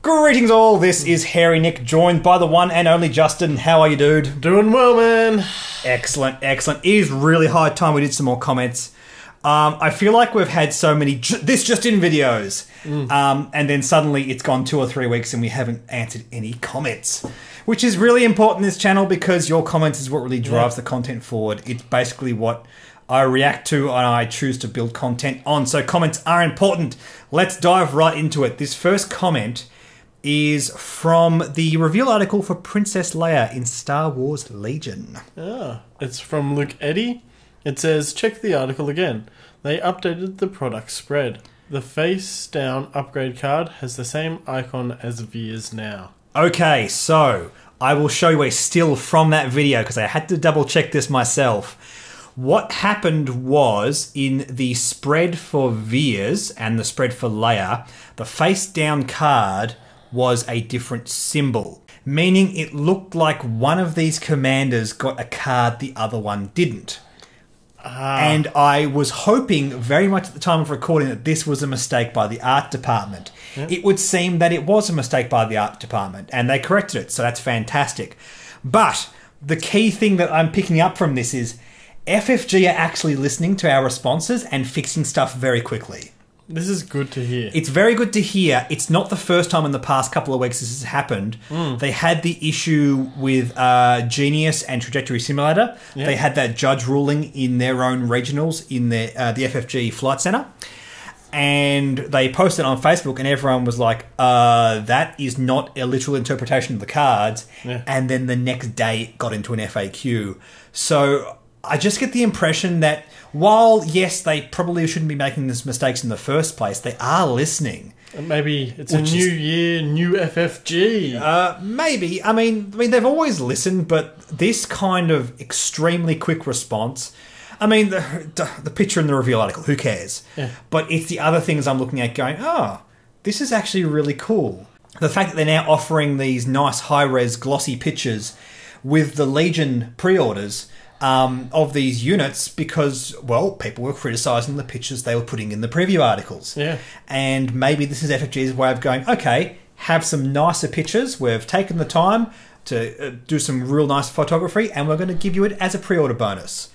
Greetings all, this is Hairy Nick, joined by the one and only Justin. How are you, dude? Doing well, man. Excellent, excellent. It is really high time we did some more comments. I feel like we've had so many this just in videos, and then suddenly it's gone 2 or 3 weeks and we haven't answered any comments, which is really important in this channel because your comments is what really drives the content forward. It's basically what I react to and I choose to build content on, so comments are important. Let's dive right into it. This first comment is from the reveal article for Princess Leia in Star Wars Legion. It's from Luke Eddy. It says, check the article again. They updated the product spread. The face down upgrade card has the same icon as Veers now. Okay, so I will show you a still from that video because I had to double check this myself. What happened was in the spread for Veers and the spread for Leia, the face down card was a different symbol, meaning it looked like one of these commanders got a card the other one didn't. And I was hoping very much at the time of recording that this was a mistake by the art department. It would seem that it was a mistake by the art department and they corrected it, so that's fantastic. But the key thing that I'm picking up from this is FFG are actually listening to our responses and fixing stuff very quickly. This is good to hear. It's very good to hear. It's not the first time in the past couple of weeks this has happened. They had the issue with Genius and Trajectory Simulator. They had that judge ruling in their own regionals in the FFG Flight Center. And they posted on Facebook and everyone was like, that is not a literal interpretation of the cards. And then the next day it got into an FAQ. So I just get the impression that while, yes, they probably shouldn't be making these mistakes in the first place, they are listening. Maybe it's a new year, new FFG. Maybe. I mean, they've always listened, but this kind of extremely quick response, I mean, the picture in the reveal article, who cares? But it's the other things I'm looking at going, oh, this is actually really cool. The fact that they're now offering these nice high-res glossy pictures with the Legion pre-orders of these units because, well, people were criticising the pictures they were putting in the preview articles. And maybe this is FFG's way of going, okay, have some nicer pictures. We've taken the time to do some real nice photography and we're going to give you it as a pre-order bonus.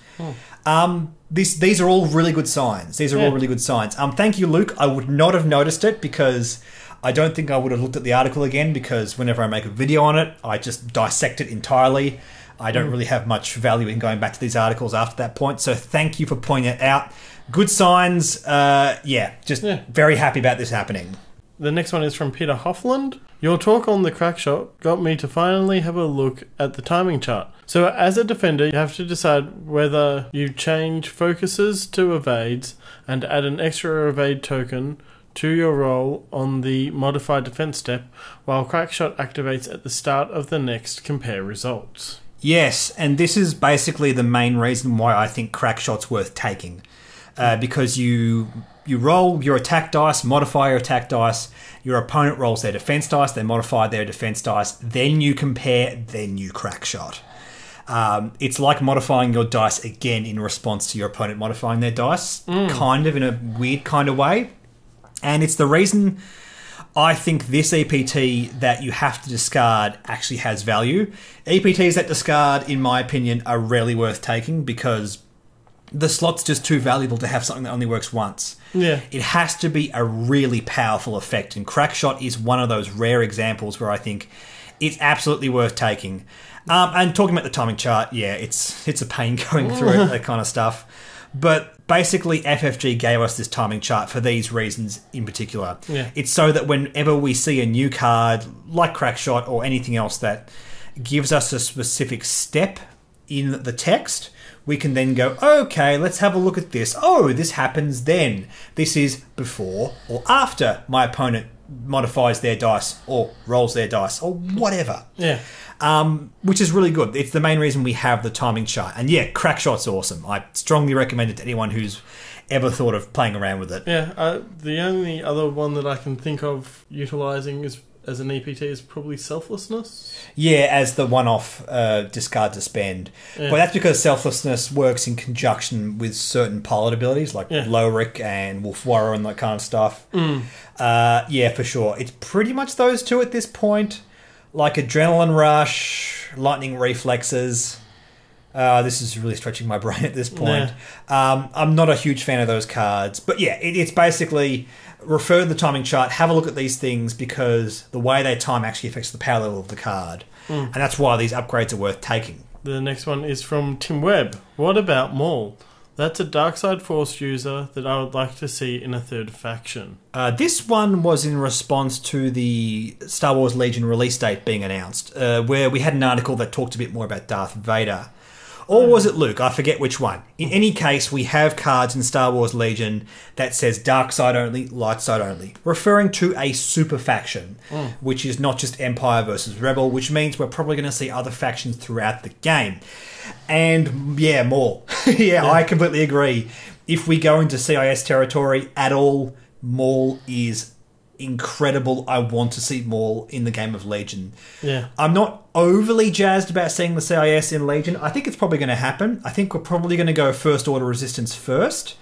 These are all really good signs. These are all really good signs. Thank you, Luke. I would not have noticed it because I don't think I would have looked at the article again because whenever I make a video on it, I just dissect it entirely. I don't really have much value in going back to these articles after that point. So thank you for pointing it out. Good signs. Very happy about this happening. The next one is from Peter Hoffland. Your talk on the crack shot got me to finally have a look at the timing chart. So as a defender, you have to decide whether you change focuses to evades and add an extra evade token to your roll on the modified defense step, while crackshot activates at the start of the next compare results. Yes, and this is basically the main reason why I think crackshot's worth taking. Because you roll your attack dice, modify your attack dice, your opponent rolls their defense dice, they modify their defense dice, then you compare, then you crackshot. It's like modifying your dice again in response to your opponent modifying their dice, kind of in a weird kind of way. And it's the reason I think this EPT that you have to discard actually has value. EPTs that discard, in my opinion, are rarely worth taking because the slot's just too valuable to have something that only works once. It has to be a really powerful effect, and Crackshot is one of those rare examples where I think it's absolutely worth taking. And talking about the timing chart, it's a pain going through it, that kind of stuff. But basically, FFG gave us this timing chart for these reasons in particular. It's so that whenever we see a new card, like Crackshot or anything else that gives us a specific step in the text, we can then go, okay, let's have a look at this. Oh, this happens then. This is before or after my opponent modifies their dice or rolls their dice or whatever. Which is really good. It's the main reason we have the timing chart. And yeah, Crackshot's awesome. I strongly recommend it to anyone who's ever thought of playing around with it. Yeah, the only other one that I can think of utilising as an EPT is probably Selflessness. Yeah, as the one-off discard to spend. Yeah. But that's because Selflessness works in conjunction with certain pilot abilities like Lorik and Wolf Warrior and that kind of stuff. Yeah, for sure. It's pretty much those two at this point. Like Adrenaline Rush, Lightning Reflexes. This is really stretching my brain at this point. I'm not a huge fan of those cards. But yeah, it's basically refer to the timing chart, have a look at these things because the way they time actually affects the power level of the card. And that's why these upgrades are worth taking. The next one is from Tim Webb. What about Maul? That's a Darkside Force user that I would like to see in a third faction. This one was in response to the Star Wars Legion release date being announced, where we had an article that talked a bit more about Darth Vader. Or was it Luke? I forget which one. In any case, we have cards in Star Wars Legion that says dark side only, light side only, referring to a super faction, which is not just Empire versus Rebel, which means we're probably going to see other factions throughout the game. And yeah, Maul. yeah, I completely agree. If we go into CIS territory at all, Maul is incredible. I want to see Maul in the game of Legion. Yeah. I'm not overly jazzed about seeing the CIS in Legion. I think it's probably going to happen. I think we're probably going to go First Order Resistance first,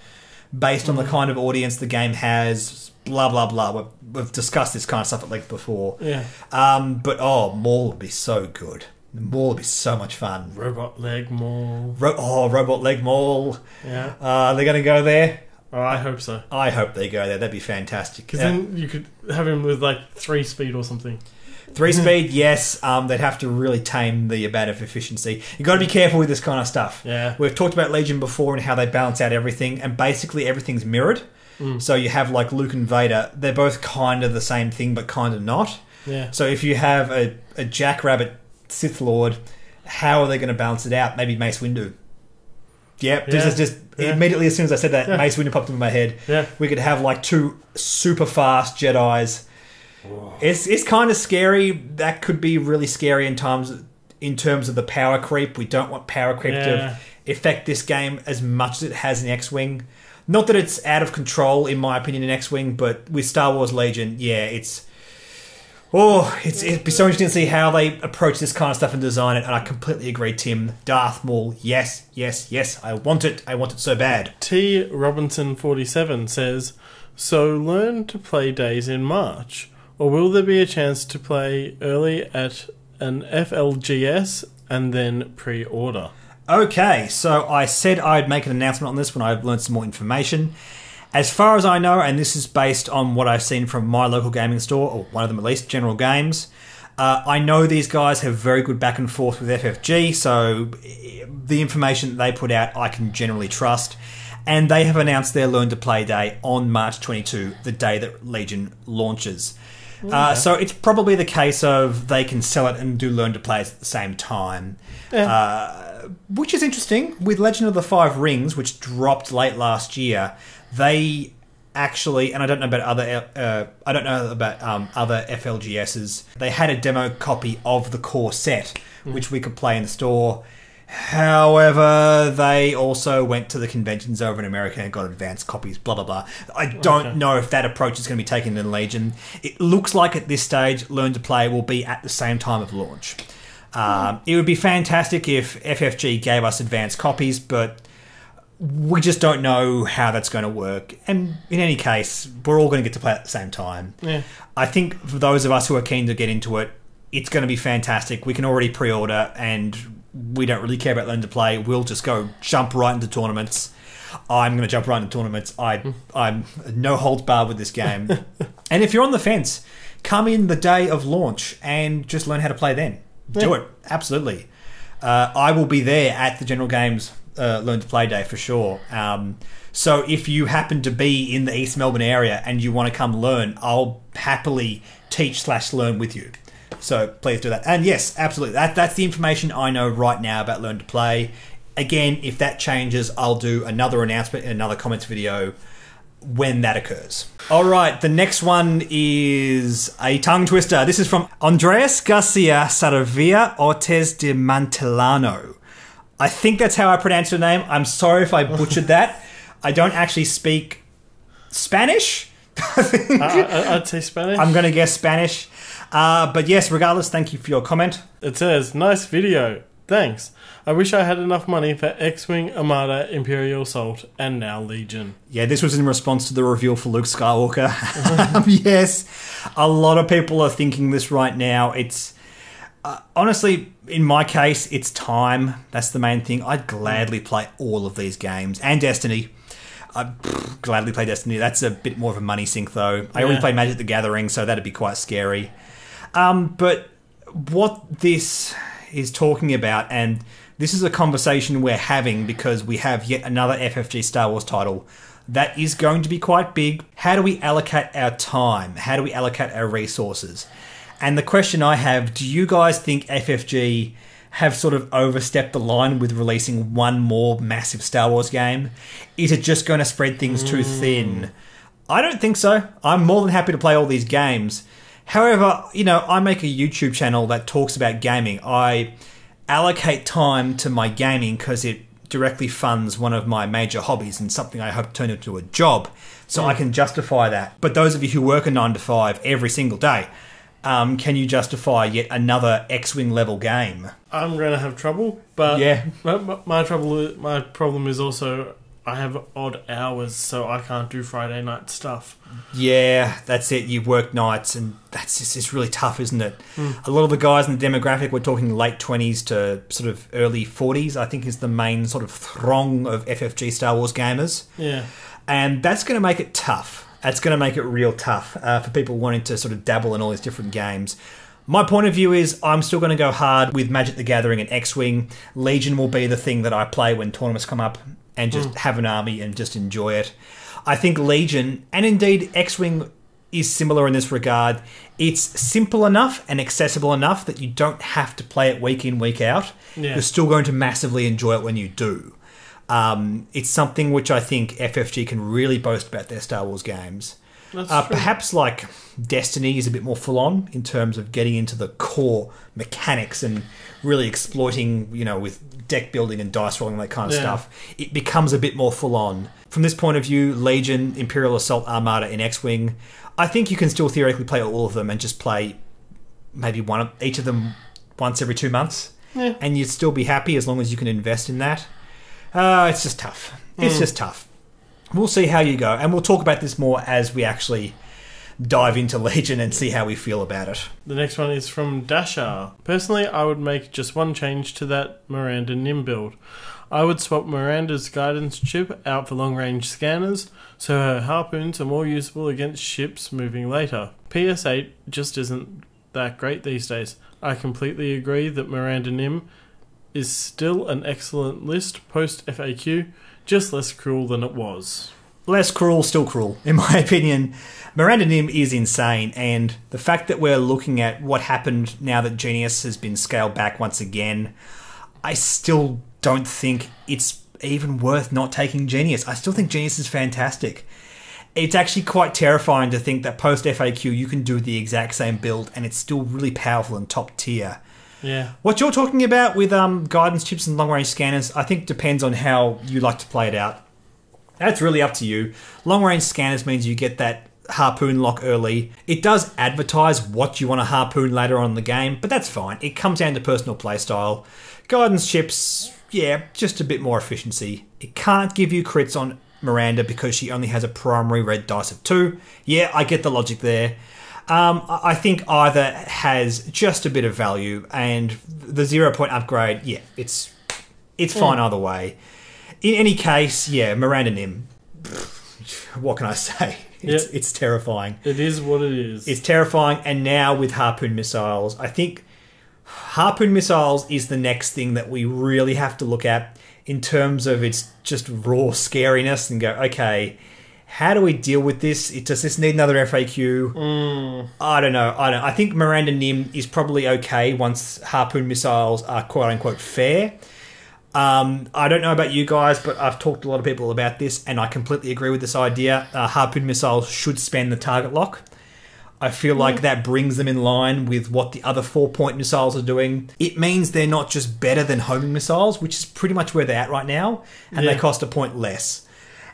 based on the kind of audience the game has, blah, blah, blah. We've discussed this kind of stuff at length before. Yeah. But, Maul would be so good. Maul would be so much fun. Robot Leg Maul. Robot Leg Maul. Yeah. They're going to go there? Oh, I hope so. I hope they go there. That'd be fantastic. Because then you could have him with like 3 speed or something. 3 speed, yes. They'd have to really tame the amount of efficiency. You've got to be careful with this kind of stuff. Yeah. We've talked about Legion before and how they balance out everything, and basically everything's mirrored. So you have like Luke and Vader. They're both kind of the same thing, but kind of not. Yeah. So if you have a Jackrabbit Sith Lord, how are they going to balance it out? Maybe Mace Windu. Yep, this is just immediately as soon as I said that, Mace Windu popped into my head. Yeah. We could have like 2 super fast Jedis. Whoa. It's kind of scary. That could be really scary in terms of the power creep. We don't want power creep to affect this game as much as it has in X-Wing. Not that it's out of control, in my opinion, in X-Wing, but with Star Wars Legion, it'd be so interesting to see how they approach this kind of stuff and design it. And I completely agree, Tim. Darth Maul, yes. I want it. I want it so bad. T. Robinson 47 says, so learn to play days in March, or will there be a chance to play early at an FLGS and then pre-order? Okay, so I said I'd make an announcement on this when I've learned some more information. As far as I know, and this is based on what I've seen from my local gaming store, or one of them at least, General Games, I know these guys have very good back and forth with FFG, so the information that they put out I can generally trust. And they have announced their Learn to Play Day on March 22, the day that Legion launches. Okay. So it's probably the case of they can sell it and do Learn to Plays at the same time. Which is interesting. With Legend of the Five Rings, which dropped late last year, they actually, and I don't know about other FLGSs. They had a demo copy of the core set, which we could play in the store. However, they also went to the conventions over in America and got advanced copies, blah, blah, blah. I don't know if that approach is going to be taken in Legion. It looks like at this stage, Learn to Play will be at the same time of launch. It would be fantastic if FFG gave us advanced copies, but we just don't know how that's going to work. And in any case, we're all going to get to play at the same time. Yeah. I think for those of us who are keen to get into it, it's going to be fantastic. We can already pre-order, and we don't really care about Learn to Play. We'll just go jump right into tournaments. I'm going to jump right into tournaments. I'm no holds barred with this game. And if you're on the fence, come in the day of launch and just learn how to play then. Do it. Absolutely. I will be there at the General Games Learn to Play Day for sure. So if you happen to be in the East Melbourne area and you want to come learn, I'll happily teach/learn with you. So please do that. And yes, absolutely. That's the information I know right now about Learn to Play. Again, if that changes, I'll do another announcement in another comments video when that occurs. All right, the next one is a tongue twister. This is from Andres Garcia Saravia Ortiz de Mantelano. I think that's how I pronounce your name. I'm sorry if I butchered that. I don't actually speak Spanish. I think. I'd say Spanish. I'm going to guess Spanish. But yes, regardless, thank you for your comment. It says, nice video. Thanks. I wish I had enough money for X-Wing, Armada, Imperial Assault, and now Legion. Yeah, this was in response to the reveal for Luke Skywalker. Yes, a lot of people are thinking this right now. It's honestly, in my case, it's time. That's the main thing. I'd gladly play all of these games. And Destiny. I'd gladly play Destiny. That's a bit more of a money sink, though. I already play Magic the Gathering, so that'd be quite scary. But what this is talking about, and this is a conversation we're having because we have yet another FFG Star Wars title that is going to be quite big. How do we allocate our time? How do we allocate our resources? And the question I have, do you guys think FFG have sort of overstepped the line with releasing one more massive Star Wars game? Is it just going to spread things too thin? I don't think so. I'm more than happy to play all these games. However, you know, I make a YouTube channel that talks about gaming. I allocate time to my gaming because it directly funds one of my major hobbies and something I hope to turn into a job, so I can justify that. But those of you who work a 9 to 5 every single day, can you justify yet another X-Wing level game? I'm going to have trouble, but yeah, my problem is also I have odd hours, so I can't do Friday night stuff. Yeah, that's it. You work nights, and that's just, it's really tough, isn't it? A lot of the guys in the demographic, we're talking late 20s to sort of early 40s, I think is the main sort of throng of FFG Star Wars gamers. Yeah. And that's going to make it tough. That's going to make it real tough for people wanting to sort of dabble in all these different games. My point of view is I'm still going to go hard with Magic the Gathering and X-Wing. Legion will be the thing that I play when tournaments come up and just have an army and just enjoy it. I think Legion, and indeed X-Wing, is similar in this regard. It's simple enough and accessible enough that you don't have to play it week in, week out. Yeah. You're still going to massively enjoy it when you do. It's something which I think FFG can really boast about their Star Wars games. That's true. Perhaps like Destiny is a bit more full on in terms of getting into the core mechanics and really exploiting, you know, with deck building and dice rolling and that kind of stuff. It becomes a bit more full on. From this point of view, Legion, Imperial Assault, Armada, and X-Wing, I think you can still theoretically play all of them and just play maybe each of them once every 2 months. Yeah. And you'd still be happy as long as you can invest in that. It's just tough. It's just tough. We'll see how you go, and we'll talk about this more as we actually dive into Legion and see how we feel about it. The next one is from Dashar. Personally, I would make just one change to that Miranda Nim build. I would swap Miranda's guidance chip out for long-range scanners, so her harpoons are more usable against ships moving later. PS8 just isn't that great these days. I completely agree that Miranda Nim is still an excellent list post-FAQ, just less cruel than it was. Less cruel, still cruel, in my opinion. Miranda Nim is insane, and the fact that we're looking at what happened now that Genius has been scaled back once again, I still don't think it's even worth not taking Genius. I still think Genius is fantastic. It's actually quite terrifying to think that post-FAQ you can do the exact same build and it's still really powerful and top tier. Yeah. What you're talking about with guidance chips and long-range scanners, I think depends on how you like to play it out. That's really up to you. Long-range scanners means you get that harpoon lock early. It does advertise what you want to harpoon later on in the game, but that's fine. It comes down to personal playstyle. Guidance chips, yeah, just a bit more efficiency. It can't give you crits on Miranda because she only has a primary red dice of 2. Yeah, I get the logic there. I think either has just a bit of value, and the 0-point upgrade, yeah, it's fine either way. In any case, yeah, Miranda Nim, what can I say? It's terrifying. It is what it is. It's terrifying, and now with harpoon missiles, I think harpoon missiles is the next thing that we really have to look at in terms of its just raw scariness and go, okay, how do we deal with this? Does this need another FAQ? I don't know. I think Miranda Nim is probably okay once harpoon missiles are quote-unquote fair. I don't know about you guys, but I've talked to a lot of people about this, and I completely agree with this idea. Harpoon missiles should spend the target lock. I feel like that brings them in line with what the other 4-point missiles are doing. It means they're not just better than homing missiles, which is pretty much where they're at right now, and they cost a point less.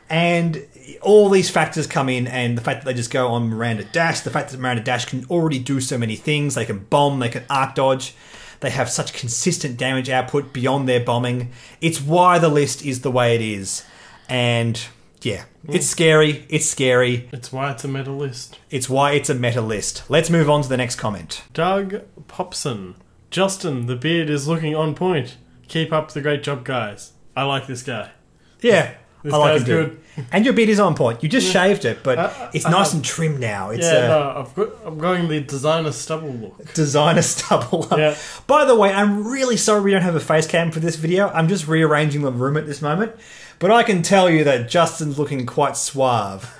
And all these factors come in, and the fact that they just go on Miranda Dash, the fact that Miranda Dash can already do so many things. They can bomb, they can arc dodge. They have such consistent damage output beyond their bombing. It's why the list is the way it is. And yeah, it's scary. It's scary. It's why it's a meta list. It's why it's a meta list. Let's move on to the next comment. Doug Popson. Justin, the beard is looking on point. Keep up the great job, guys. I like this guy. Yeah. This I like guy's it, dude. good. And your beard is on point. You just shaved it, but it's nice and trim now. It's I'm going the designer stubble look. Designer stubble. Yeah. By the way, I'm really sorry we don't have a face cam for this video. I'm just rearranging the room at this moment. But I can tell you that Justin's looking quite suave.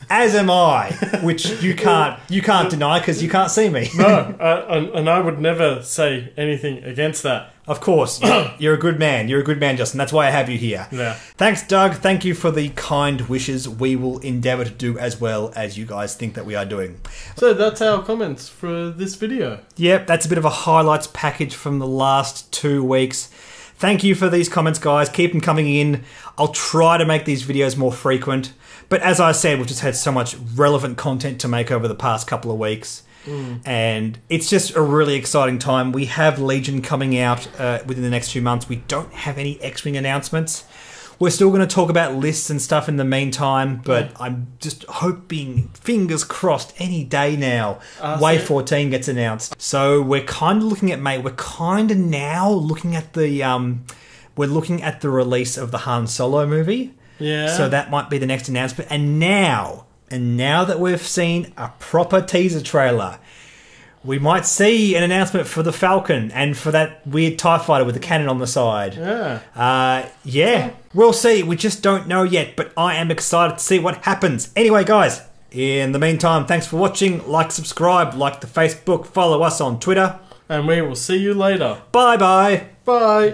As am I, which you can't deny because you can't see me. No, and I would never say anything against that. Of course, you're a good man. You're a good man, Justin. That's why I have you here. Yeah. Thanks, Doug. Thank you for the kind wishes. We will endeavour to do as well as you guys think that we are doing. So that's our comments for this video. Yep, that's a bit of a highlights package from the last 2 weeks. Thank you for these comments, guys. Keep them coming in. I'll try to make these videos more frequent. But as I said, we've just had so much relevant content to make over the past couple of weeks. And it's just a really exciting time. We have Legion coming out within the next few months. We don't have any X-Wing announcements. We're still going to talk about lists and stuff in the meantime, but I'm just hoping, fingers crossed, any day now, Wave 14 gets announced. So we're kind of looking at, mate, we're kind of now looking at the, we're looking at the release of the Han Solo movie. Yeah. So that might be the next announcement. And now that we've seen a proper teaser trailer, we might see an announcement for the Falcon and for that weird TIE fighter with the cannon on the side. Yeah. We'll see. We just don't know yet, but I am excited to see what happens. Anyway, guys, in the meantime, thanks for watching. Like, subscribe, like the Facebook, follow us on Twitter. And we will see you later. Bye-bye. Bye.